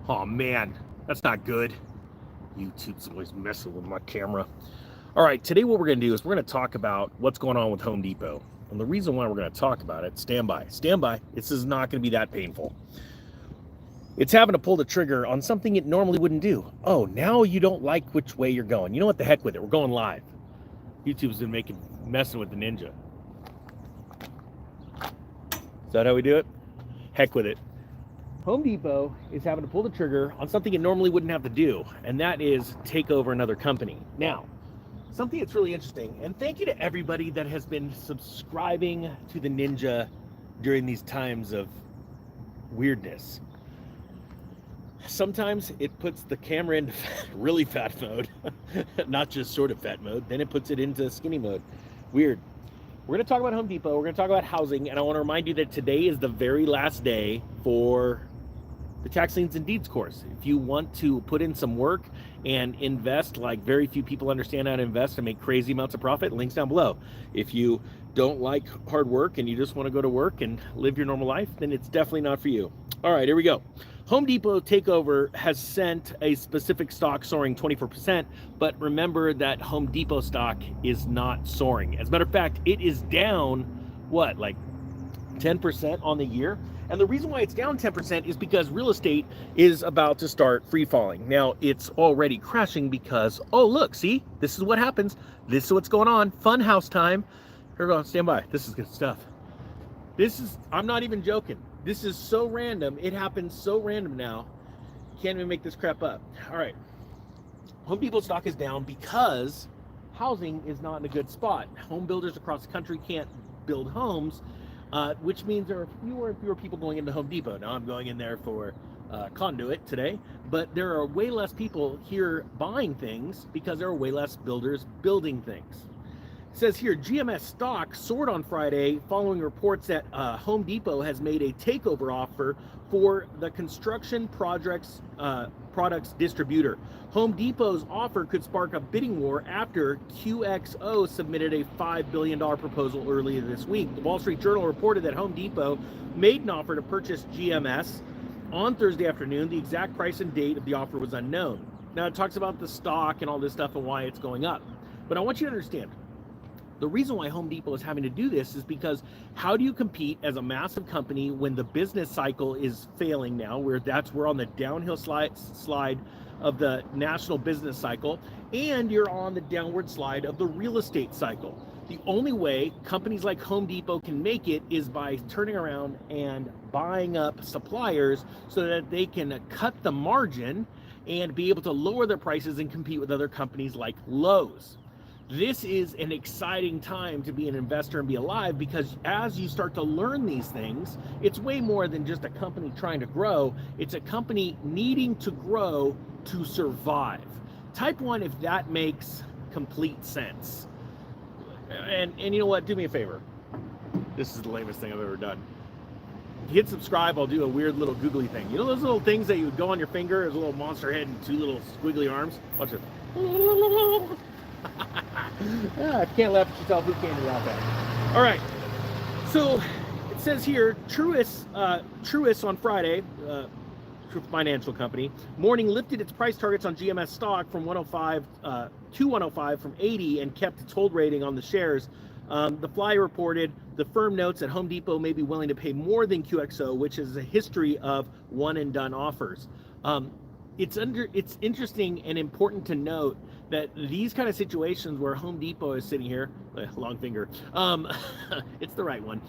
Oh man, that's not good. YouTube's always messing with my camera. All right, today what we're going to do is we're going to talk about what's going on with Home Depot. And the reason why we're going to talk about it, stand by. This is not going to be that painful. It's having to pull the trigger on something it normally wouldn't do. Oh, now you don't like which way you're going. You know what? The heck with it. We're going live. YouTube's been messing with the Ninja. Is that how we do it? Heck with it. Home Depot is having to pull the trigger on something it normally wouldn't have to do, and that is take over another company. Now, something that's really interesting, and thank you to everybody that has been subscribing to the Ninja during these times of weirdness. Sometimes it puts the camera into really fat mode, not just sort of fat mode, then it puts it into skinny mode. Weird. We're going to talk about Home Depot, we're going to talk about housing, and I want to remind you that today is the very last day for the Tax Liens and Deeds course. If you want to put in some work and invest like very few people understand how to invest and make crazy amounts of profit, links down below. If you don't like hard work and you just want to go to work and live your normal life, then it's definitely not for you. All right, here we go. Home Depot takeover has sent a specific stock soaring 24%, but remember that Home Depot stock is not soaring. As a matter of fact, it is down, what, like 10% on the year? And the reason why it's down 10% is because real estate is about to start free falling. Now, it's already crashing because, oh, look, see, this is what happens. This is what's going on. Fun house time. Here we go, stand by. This is good stuff. I'm not even joking. This is so random. It happens so random now. Can't even make this crap up. All right. Home Depot stock is down because housing is not in a good spot. Home builders across the country can't build homes, which means there are fewer and fewer people going into Home Depot. Now I'm going in there for conduit today, but there are way less people here buying things because there are way less builders building things. It says here, GMS stock soared on Friday following reports that Home Depot has made a takeover offer for the construction products distributor. Home Depot's offer could spark a bidding war after QXO submitted a $5 billion proposal earlier this week. The Wall Street Journal reported that Home Depot made an offer to purchase GMS on Thursday afternoon. The exact price and date of the offer was unknown. Now, it talks about the stock and all this stuff and why it's going up. But I want you to understand, the reason why Home Depot is having to do this is because how do you compete as a massive company when the business cycle is failing now, where we're on the downhill slide of the national business cycle, and you're on the downward slide of the real estate cycle. The only way companies like Home Depot can make it is by turning around and buying up suppliers so that they can cut the margin and be able to lower their prices and compete with other companies like Lowe's. This is an exciting time to be an investor and be alive, because as you start to learn these things, it's way more than just a company trying to grow. It's a company needing to grow to survive. Type 1 if that makes complete sense. And you know what? Do me a favor. This is the lamest thing I've ever done. Hit subscribe. I'll do a weird little googly thing. You know those little things that you would go on your finger as a little monster head and two little squiggly arms? Watch it. I can't laugh at yourself. Who can laugh at? All right. So it says here, Truist on Friday, financial company, morning lifted its price targets on GMS stock from 105 to 105 from 80 and kept its hold rating on the shares. The Fly reported the firm notes that Home Depot may be willing to pay more than QXO, which is a history of one and done offers. It's interesting and important to note that these kind of situations where Home Depot is sitting here, long finger, it's the right one,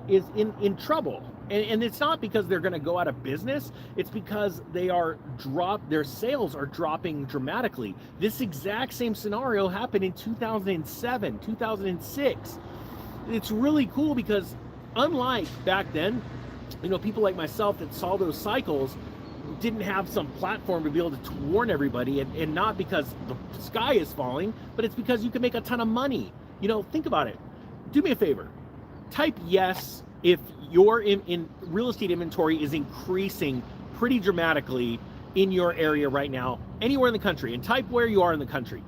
is in trouble. And it's not because they're going to go out of business. It's because their sales are dropping dramatically. This exact same scenario happened in 2007, 2006. It's really cool because unlike back then, people like myself that saw those cycles didn't have some platform to be able to warn everybody, and not because the sky is falling, but it's because you can make a ton of money. Think about it. Do me a favor. Type yes if your in real estate inventory is increasing pretty dramatically in your area right now, anywhere in the country, and type where you are in the country.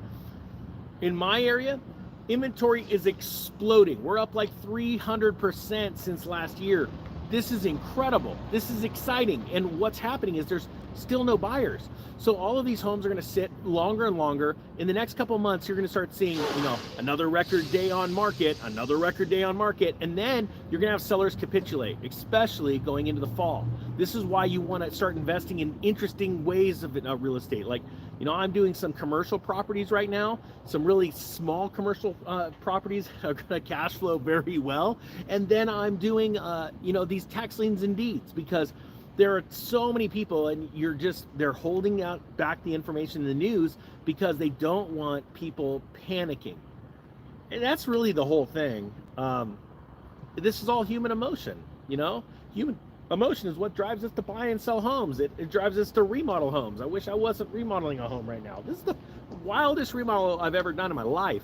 In my area, inventory is exploding. We're up like 300% since last year. this is incredible. This is exciting. And what's happening is there's still no buyers. So all of these homes are going to sit longer and longer. In the next couple of months, you're going to start seeing, another record day on market, another record day on market, and then you're going to have sellers capitulate, especially going into the fall. This is why you want to start investing in interesting ways of real estate. Like, I'm doing some commercial properties right now. Some really small commercial properties are going to cash flow very well. And then I'm doing, these tax liens and deeds, because there are so many people, and they're holding out back the information in the news because they don't want people panicking. And that's really the whole thing. This is all human emotion, Human emotion is what drives us to buy and sell homes. It drives us to remodel homes. I wish I wasn't remodeling a home right now. This is the wildest remodel I've ever done in my life.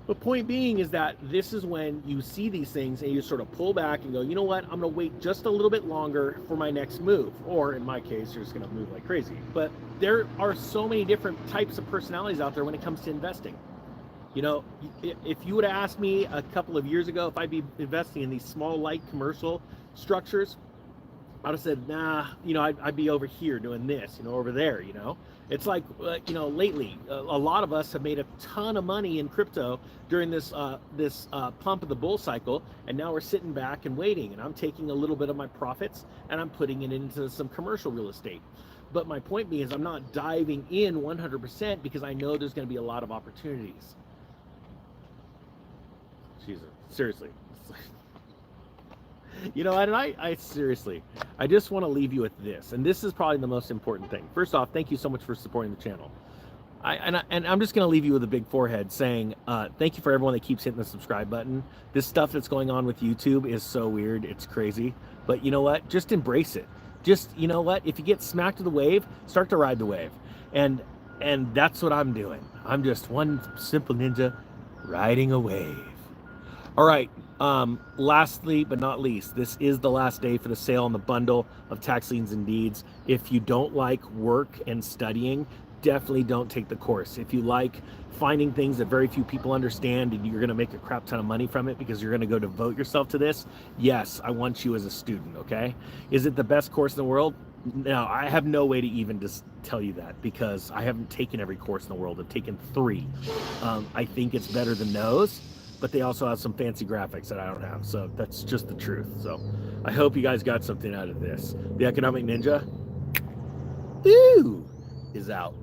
The point being is that this is when you see these things and you sort of pull back and go, you know what, I'm going to wait just a little bit longer for my next move. Or in my case, you're just going to move like crazy. But there are so many different types of personalities out there when it comes to investing. If you would have asked me a couple of years ago if I'd be investing in these small, light commercial structures, I'd have said, nah, I'd be over here doing this, over there, It's like, lately, a lot of us have made a ton of money in crypto during this pump of the bull cycle, and now we're sitting back and waiting, and I'm taking a little bit of my profits, and I'm putting it into some commercial real estate. But my point being is I'm not diving in 100% because I know there's going to be a lot of opportunities. Jesus, seriously. And I seriously, I just want to leave you with this, and this is probably the most important thing. First off, thank you so much for supporting the channel. And I'm just going to leave you with a big forehead saying thank you for everyone that keeps hitting the subscribe button. This stuff that's going on with YouTube is so weird, it's crazy. But you know what? Just embrace it. Just, if you get smacked with the wave, start to ride the wave. And that's what I'm doing. I'm just one simple ninja riding a wave. All right. Lastly but not least, this is the last day for the sale on the bundle of tax liens and deeds. If you don't like work and studying, definitely don't take the course. If you like finding things that very few people understand and you're going to make a crap ton of money from it because you're going to go devote yourself to this, yes, I want you as a student, okay? Is it the best course in the world? No, I have no way to even just tell you that because I haven't taken every course in the world. I've taken 3. I think it's better than those, but they also have some fancy graphics that I don't have. So that's just the truth. So I hope you guys got something out of this. The Economic Ninja, is out.